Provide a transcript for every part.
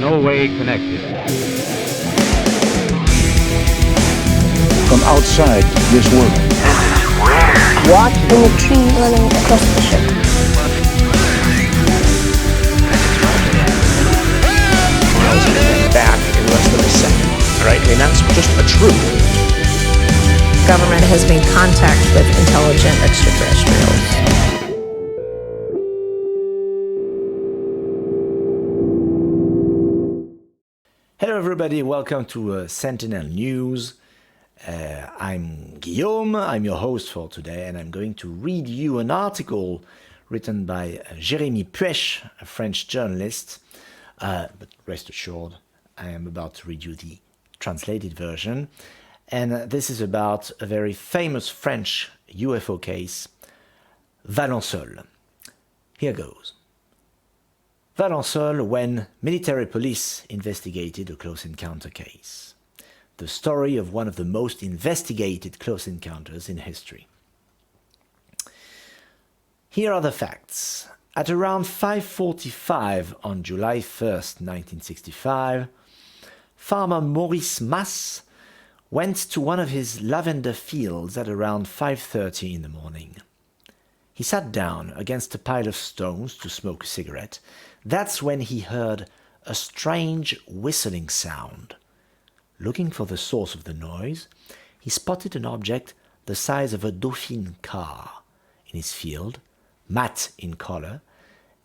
no way connected. From outside this world. What in the tree running across the ship? Back in less than a second. All right, I mean, that's just a truth. Government has made contact with intelligent extraterrestrials. Hello everybody, welcome to Sentinel News. I'm Guillaume, I'm your host for today, and I'm going to read you an article written by Jérémy Puech, a French journalist. But rest assured, I am about to read you the translated version. And this is about a very famous French UFO case, Valensole. Here goes. Valensole when military police investigated a close encounter case. The story of one of the most investigated close encounters in history. Here are the facts. At around 5:45 on July 1st, 1965, farmer Maurice Mas went to one of his lavender fields at around 5:30 in the morning. He sat down against a pile of stones to smoke a cigarette. That's when he heard a strange whistling sound. Looking for the source of the noise, he spotted an object the size of a Dauphine car in his field, matte in color,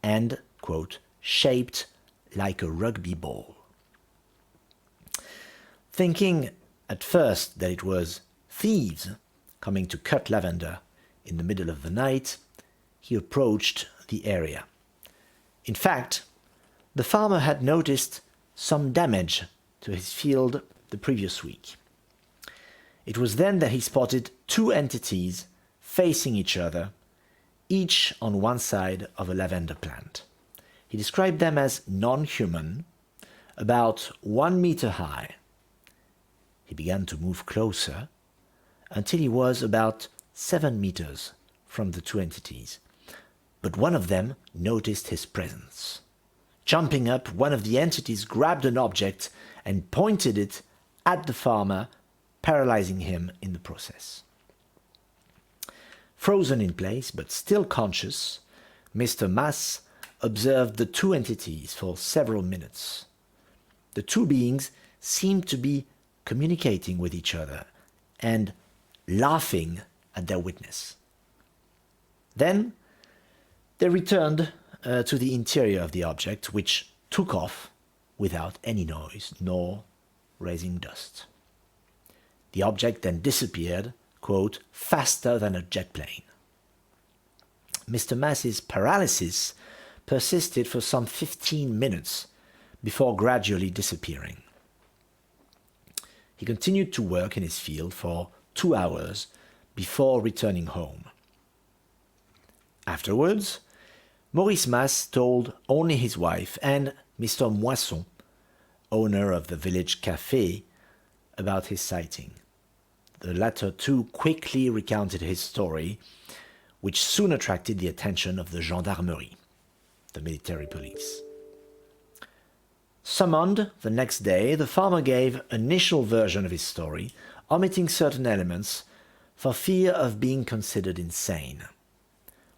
and, quote, shaped like a rugby ball. Thinking at first that it was thieves coming to cut lavender in the middle of the night, he approached the area. In fact, the farmer had noticed some damage to his field the previous week. It was then that he spotted two entities facing each other, each on one side of a lavender plant. He described them as non-human, about 1 meter high. He began to move closer until he was about 7 meters from the two entities. But one of them noticed his presence. Jumping up, one of the entities grabbed an object and pointed it at the farmer, paralyzing him in the process. Frozen in place, but still conscious, Mr. Mas observed the two entities for several minutes. The two beings seemed to be communicating with each other and laughing at their witness. Then they returned to the interior of the object, which took off without any noise nor raising dust. The object then disappeared, quote, faster than a jet plane. Mr. Mas's paralysis persisted for some 15 minutes before gradually disappearing. He continued to work in his field for 2 hours before returning home. Afterwards, Maurice Mas told only his wife and Mr. Moisson, owner of the village café, about his sighting. The latter too quickly recounted his story, which soon attracted the attention of the gendarmerie, the military police. Summoned the next day, the farmer gave an initial version of his story, omitting certain elements for fear of being considered insane.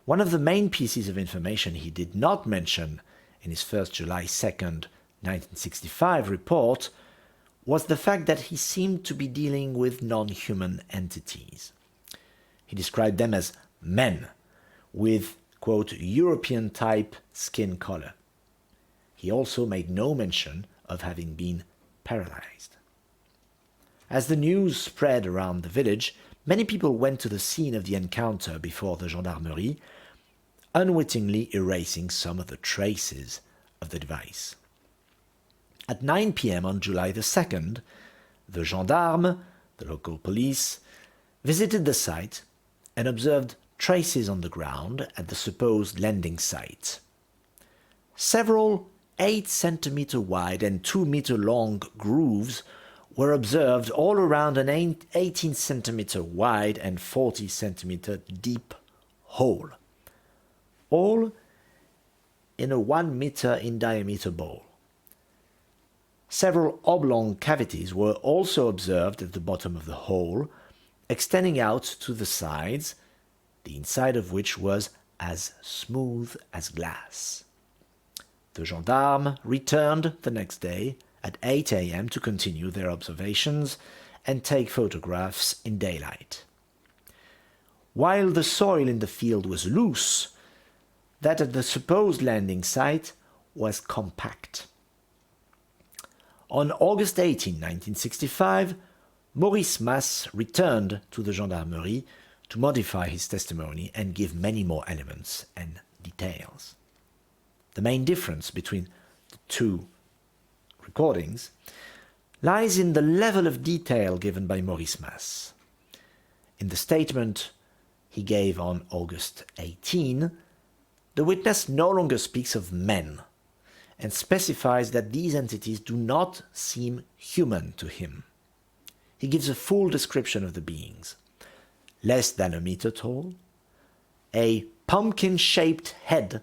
One of the main pieces of information he did not mention in his first July 2nd, 1965 report was the fact that he seemed to be dealing with non-human entities. He described them as men with, quote, European-type skin color. He also made no mention of having been paralyzed. As the news spread around the village, many people went to the scene of the encounter before the gendarmerie, unwittingly erasing some of the traces of the device. At 9 p.m. on July the 2nd, the gendarmes, the local police, visited the site and observed traces on the ground at the supposed landing site. Several 8-centimeter wide and 2-meter long grooves were observed all around an 18-centimeter wide and 40-centimeter deep hole, all in a 1 meter in diameter bowl. several oblong cavities were also observed at the bottom of the hole, extending out to the sides, the inside of which was as smooth as glass. The gendarmes returned the next day at 8 a.m. to continue their observations and take photographs in daylight. While the soil in the field was loose, that at the supposed landing site was compact. On August 18, 1965, Maurice Mas returned to the gendarmerie to modify his testimony and give many more elements and details. The main difference between the two recordings lies in the level of detail given by Maurice Mas. In the statement he gave on August 18, the witness no longer speaks of men and specifies that these entities do not seem human to him. He gives a full description of the beings. Less than a meter tall, a pumpkin-shaped head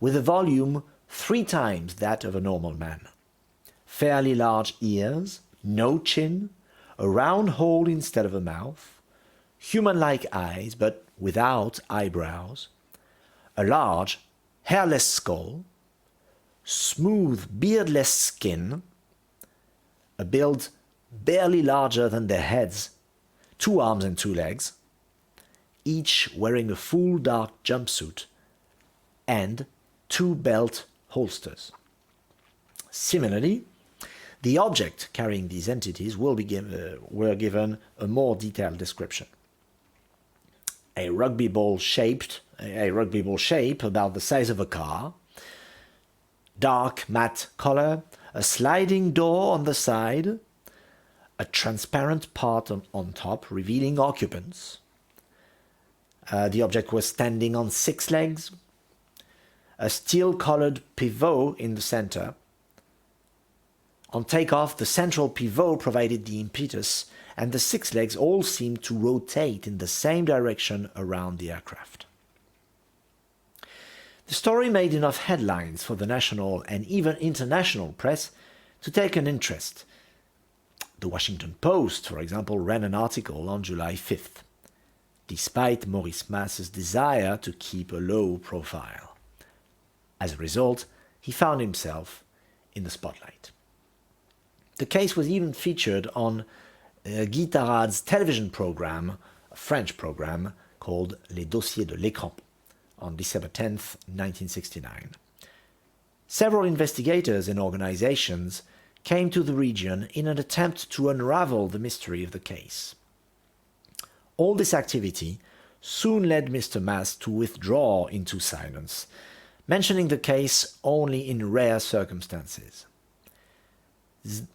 with a volume 3 times that of a normal man, fairly large ears, no chin, a round hole instead of a mouth, human-like eyes but without eyebrows, a large, hairless skull, smooth, beardless skin, a build barely larger than their heads, 2 arms and 2 legs, each wearing a full dark jumpsuit, and 2 belt holsters. Similarly, the object carrying these entities were given a more detailed description. A rugby ball shape about the size of a car, dark matte color, a sliding door on the side, a transparent part on top revealing occupants. The object was standing on 6 legs, a steel-colored pivot in the center. On takeoff, the central pivot provided the impetus, and the 6 legs all seemed to rotate in the same direction around the aircraft. The story made enough headlines for the national and even international press to take an interest. The Washington Post, for example, ran an article on July 5th, despite Maurice Mas's desire to keep a low profile. As a result, he found himself in the spotlight. The case was even featured on Guy Tarad's television program, a French program called Les Dossiers de l'Écran, on December 10, 1969. Several investigators and organizations came to the region in an attempt to unravel the mystery of the case. All this activity soon led Mr. Mas to withdraw into silence, mentioning the case only in rare circumstances.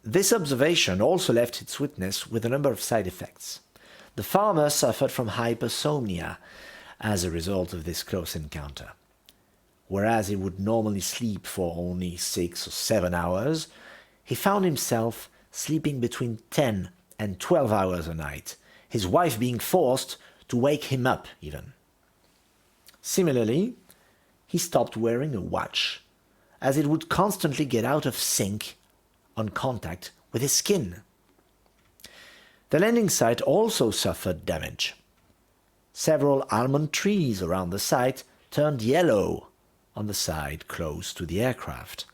This observation also left its witness with a number of side effects. The farmer suffered from hypersomnia as a result of this close encounter. Whereas he would normally sleep for only 6 or 7 hours, he found himself sleeping between 10 and 12 hours a night, his wife being forced to wake him up even. Similarly, he stopped wearing a watch, as it would constantly get out of sync on contact with his skin. The landing site also suffered damage. Several almond trees around the site turned yellow on the side close to the aircraft,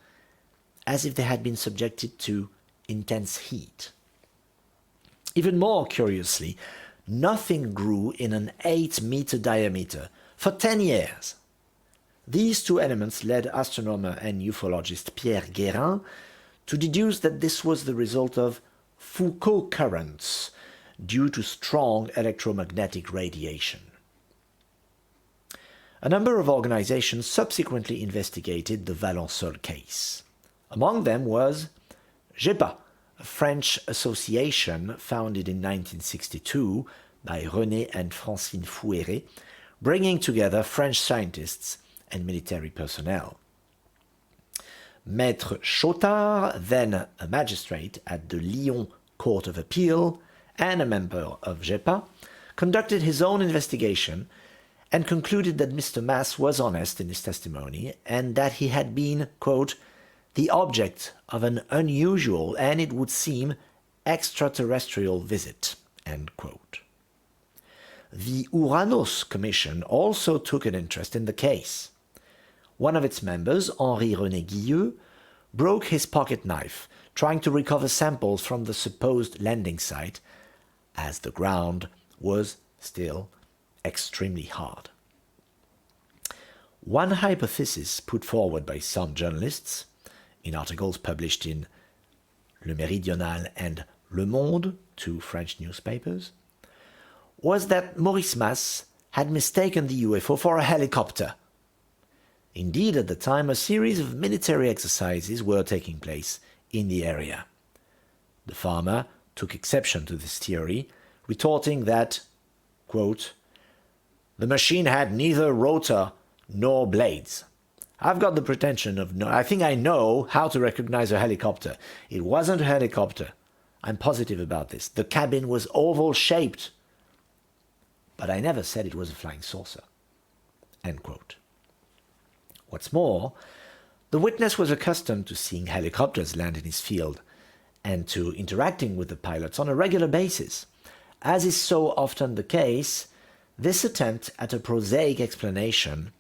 as if they had been subjected to intense heat. Even more curiously, nothing grew in an 8-meter diameter for 10 years. These 2 elements led astronomer and ufologist Pierre Guérin to deduce that this was the result of Foucault currents due to strong electromagnetic radiation. A number of organizations subsequently investigated the Valensole case. Among them was GEPA, a French association founded in 1962 by René and Francine Fouéré, bringing together French scientists and military personnel. Maître Chotard, then a magistrate at the Lyon Court of Appeal and a member of GEPA, conducted his own investigation and concluded that Mr. Mas was honest in his testimony and that he had been, quote, the object of an unusual and, it would seem, extraterrestrial visit. End quote. The Uranos Commission also took an interest in the case. One of its members, Henri-René Guilleux, broke his pocket knife trying to recover samples from the supposed landing site, as the ground was still extremely hard. One hypothesis put forward by some journalists, in articles published in Le Méridional and Le Monde, two French newspapers, was that Maurice Mas had mistaken the UFO for a helicopter. Indeed, at the time, a series of military exercises were taking place in the area. The farmer took exception to this theory, retorting that, quote, "The machine had neither rotor nor blades. I've got the pretension of I think I know how to recognize a helicopter. It wasn't a helicopter. I'm positive about this. The cabin was oval-shaped. But I never said it was a flying saucer." End quote. What's more, the witness was accustomed to seeing helicopters land in his field and to interacting with the pilots on a regular basis. As is so often the case, this attempt at a prosaic explanation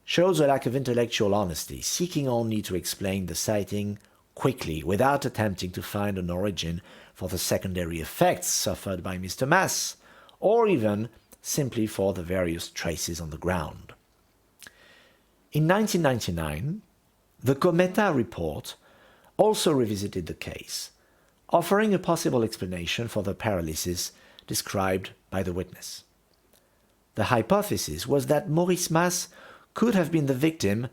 shows a lack of intellectual honesty, seeking only to explain the sighting quickly without attempting to find an origin for the secondary effects suffered by Mr. Mas, or even simply for the various traces on the ground. In 1999, the Cometa report also revisited the case, offering a possible explanation for the paralysis described by the witness. The hypothesis was that Maurice Mas could have been the victim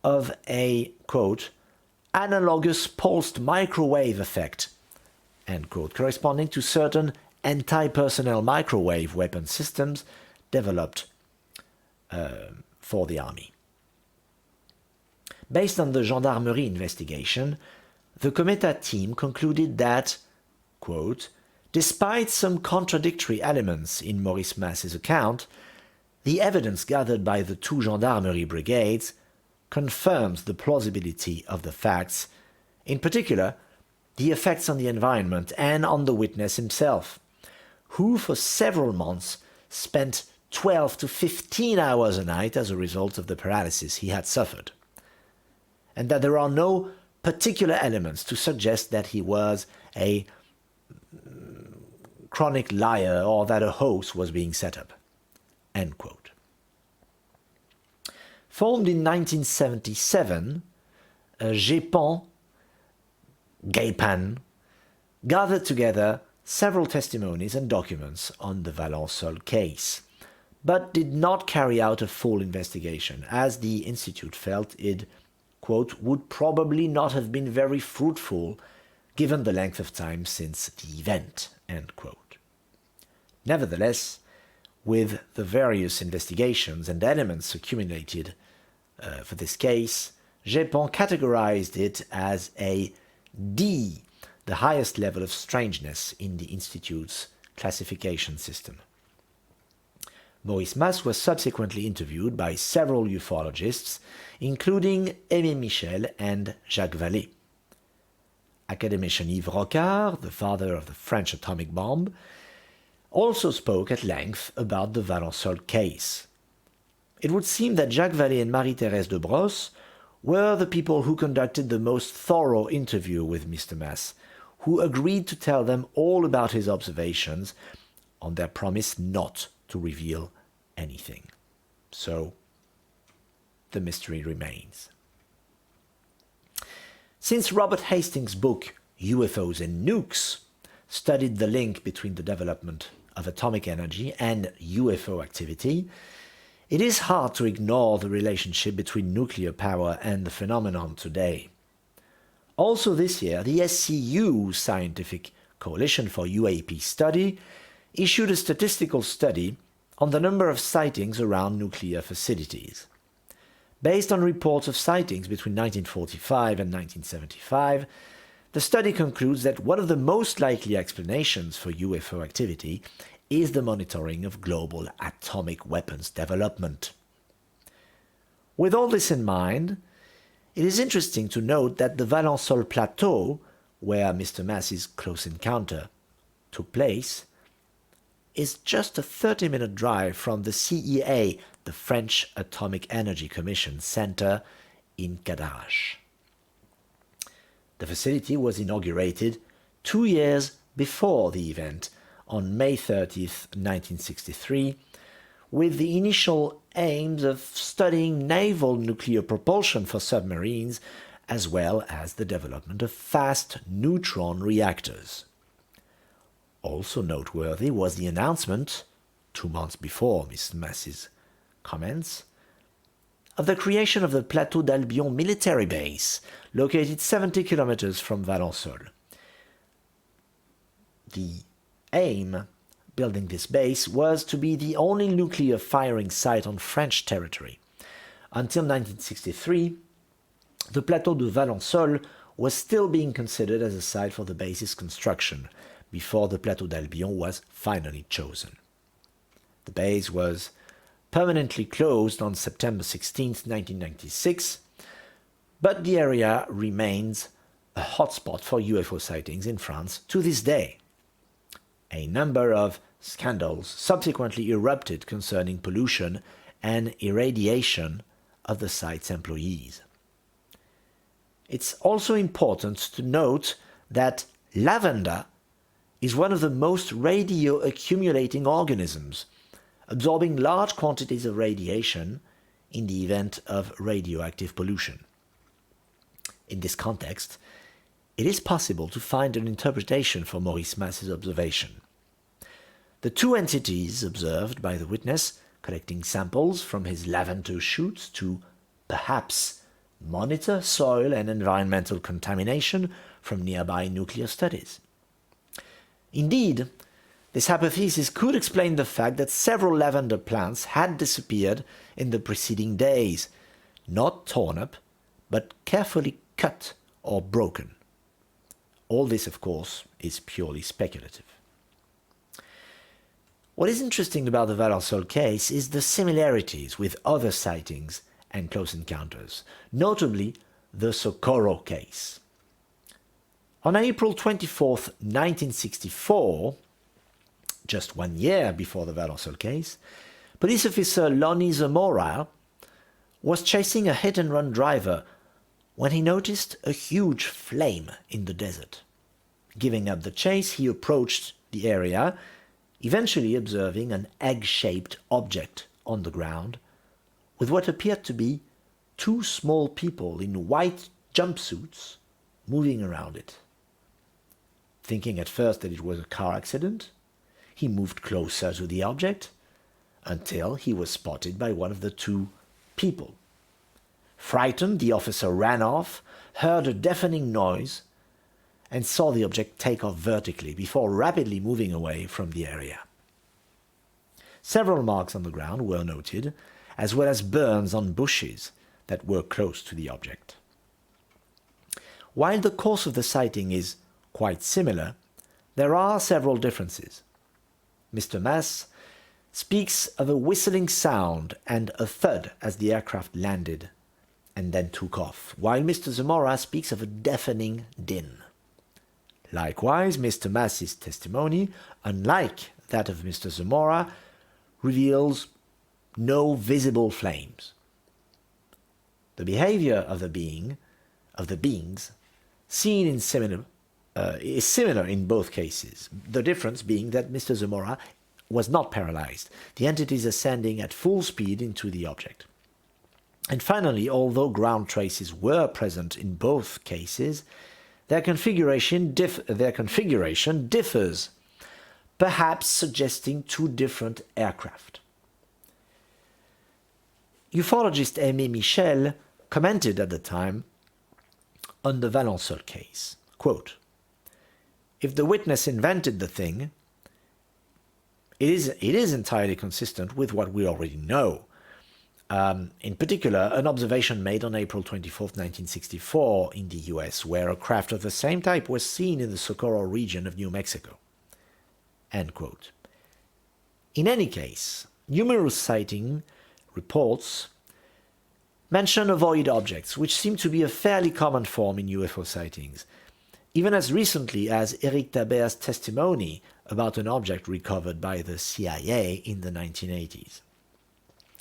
of a, quote, analogous pulsed microwave effect, end quote, corresponding to certain anti-personnel microwave weapon systems developed for the army. Based on the gendarmerie investigation, the Cometa team concluded that, quote, despite some contradictory elements in Maurice Mas's account, the evidence gathered by the two gendarmerie brigades confirms the plausibility of the facts, in particular, the effects on the environment and on the witness himself, who for several months spent 12 to 15 hours a night as a result of the paralysis he had suffered, and that there are no particular elements to suggest that he was a chronic liar or that a hoax was being set up. End quote. Formed in 1977, GAPAN gathered together several testimonies and documents on the Valensole case, but did not carry out a full investigation, as the Institute felt it, quote, would probably not have been very fruitful given the length of time since the event, end quote. Nevertheless, with the various investigations and elements accumulated for this case, GAPAN categorized it as a D, the highest level of strangeness in the Institute's classification system. Maurice Mas was subsequently interviewed by several ufologists, including Aimé Michel and Jacques Vallée. Academician Yves Rocard, the father of the French atomic bomb, also spoke at length about the Valensole case. It would seem that Jacques Vallée and Marie-Thérèse de Brosse were the people who conducted the most thorough interview with Mr. Mas, who agreed to tell them all about his observations on their promise not to reveal anything. So, the mystery remains. Since Robert Hastings' book, UFOs and Nukes, studied the link between the development of atomic energy and UFO activity, it is hard to ignore the relationship between nuclear power and the phenomenon today. Also this year, the SCU, Scientific Coalition for UAP Study, issued a statistical study on the number of sightings around nuclear facilities. Based on reports of sightings between 1945 and 1975, the study concludes that one of the most likely explanations for UFO activity is the monitoring of global atomic weapons development. With all this in mind, It is interesting to note that the Valensole Plateau, where Mr. Massey's close encounter took place, is just a 30-minute drive from the CEA, the French Atomic Energy Commission Center in Cadarache. The facility was inaugurated 2 years before the event, on May 30th, 1963, with the initial aims of studying naval nuclear propulsion for submarines, as well as the development of fast neutron reactors. Also noteworthy was the announcement, 2 months before Mr. Massey's comments, of the creation of the Plateau d'Albion military base, located 70 kilometers from Valensole. The aim, building this base, was to be the only nuclear firing site on French territory. Until 1963, the Plateau de Valensole was still being considered as a site for the base's construction, before the Plateau d'Albion was finally chosen. The base was permanently closed on September 16, 1996, but the area remains a hotspot for UFO sightings in France to this day. A number of scandals subsequently erupted concerning pollution and irradiation of the site's employees. It's also important to note that lavender is one of the most radio-accumulating organisms, absorbing large quantities of radiation in the event of radioactive pollution. In this context, it is possible to find an interpretation for Maurice Massey's observation. The two entities observed by the witness, collecting samples from his lavender shoots to perhaps monitor soil and environmental contamination from nearby nuclear studies. Indeed, this hypothesis could explain the fact that several lavender plants had disappeared in the preceding days, not torn up, but carefully cut or broken. All this, of course, is purely speculative. What is interesting about the Valensole case is the similarities with other sightings and close encounters, notably the Socorro case. On April 24, 1964, just 1 year before the Valensole case, police officer Lonnie Zamora was chasing a hit-and-run driver when he noticed a huge flame in the desert. Giving up the chase, he approached the area, eventually observing an egg-shaped object on the ground with what appeared to be two small people in white jumpsuits moving around it. Thinking at first that it was a car accident, he moved closer to the object until he was spotted by one of the two people. Frightened, the officer ran off, heard a deafening noise, and saw the object take off vertically before rapidly moving away from the area. Several marks on the ground were noted, as well as burns on bushes that were close to the object. While the course of the sighting is quite similar, there are several differences. Mr. Mass speaks of a whistling sound and a thud as the aircraft landed and then took off, while Mr. Zamora speaks of a deafening din. Likewise, Mr. Massey's testimony, unlike that of Mr. Zamora, reveals no visible flames. The behavior of the beings seen in is similar in both cases, the difference being that Mr. Zamora was not paralyzed, the entities ascending at full speed into the object. And finally, although ground traces were present in both cases, their configuration differs, perhaps suggesting two different aircraft. Ufologist Aimé Michel commented at the time on the Valensole case, quote, "If the witness invented the thing, it is entirely consistent with what we already know. In particular, an observation made on April 24, 1964 in the US, where a craft of the same type was seen in the Socorro region of New Mexico." End quote. In any case, numerous sighting reports mention avoid objects, which seem to be a fairly common form in UFO sightings, even as recently as Eric Taber's testimony about an object recovered by the CIA in the 1980s.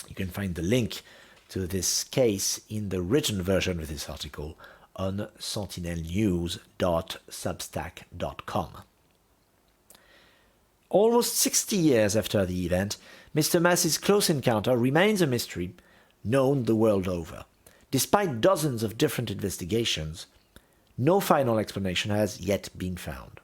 You can find the link to this case in the written version of this article on sentinelnews.substack.com. Almost 60 years after the event, Mr. Mass's close encounter remains a mystery known the world over. Despite dozens of different investigations, no final explanation has yet been found.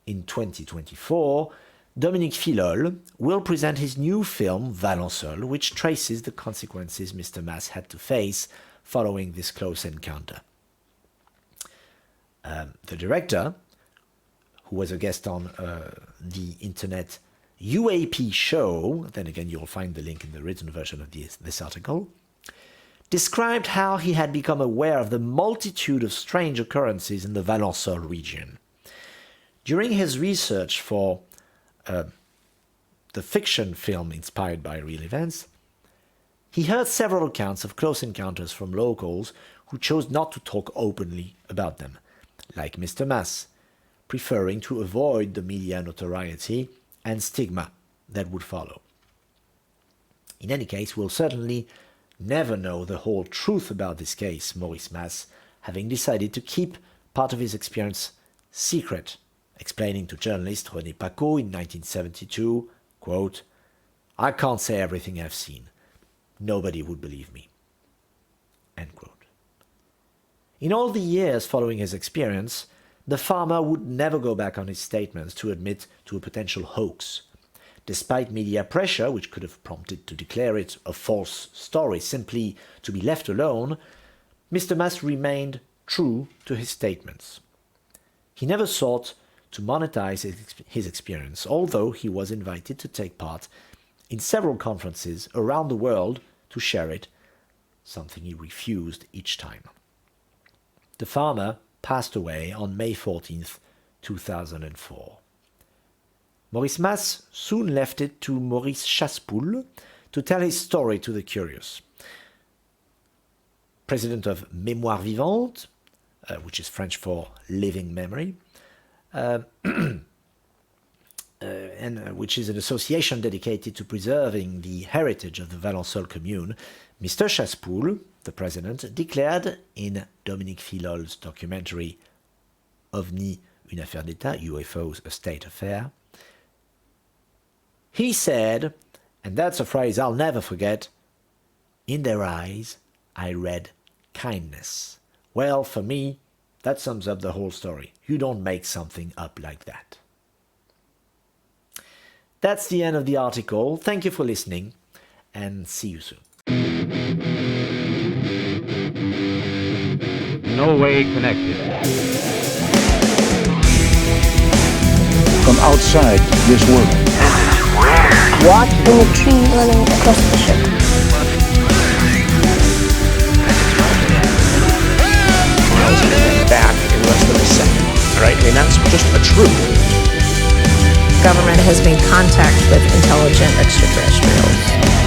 In 2024, Dominique Filol will present his new film, Valensole, which traces the consequences Mr. Mass had to face following this close encounter. The director, who was a guest on the internet UAP show, then again you'll find the link in the written version of this article, described how he had become aware of the multitude of strange occurrences in the Valensole region. During his research for the fiction film inspired by real events, he heard several accounts of close encounters from locals who chose not to talk openly about them, like Mr. Mass, preferring to avoid the media notoriety and stigma that would follow. In any case, we'll certainly never know the whole truth about this case, Maurice Mass having decided to keep part of his experience secret, explaining to journalist René Pacaud in 1972, quote, "I can't say everything I've seen. Nobody would believe me." End quote. In all the years following his experience, the farmer would never go back on his statements to admit to a potential hoax. Despite media pressure, which could have prompted to declare it a false story simply to be left alone, Mr. Mass remained true to his statements. He never sought to monetize his experience, although he was invited to take part in several conferences around the world to share it, something he refused each time. The farmer passed away on May 14th, 2004. Maurice Mass soon left it to Maurice Chassepoul to tell his story to the curious. President of Mémoire Vivante, which is French for living memory, and which is an association dedicated to preserving the heritage of the Valensole commune, Mr. Chassepoul, the president, declared in Dominique Filol's documentary OVNI, une affaire d'État, UFOs, a state affair, he said, and that's a phrase I'll never forget, "In their eyes, I read kindness." Well, for me, that sums up the whole story. You don't make something up like that. That's the end of the article. Thank you for listening, and see you soon. No way connected. From outside this world. Watch in the tree running across the ship. Back in less than a second. All right, I mean, that's just a truth. Government has made contact with intelligent extraterrestrials.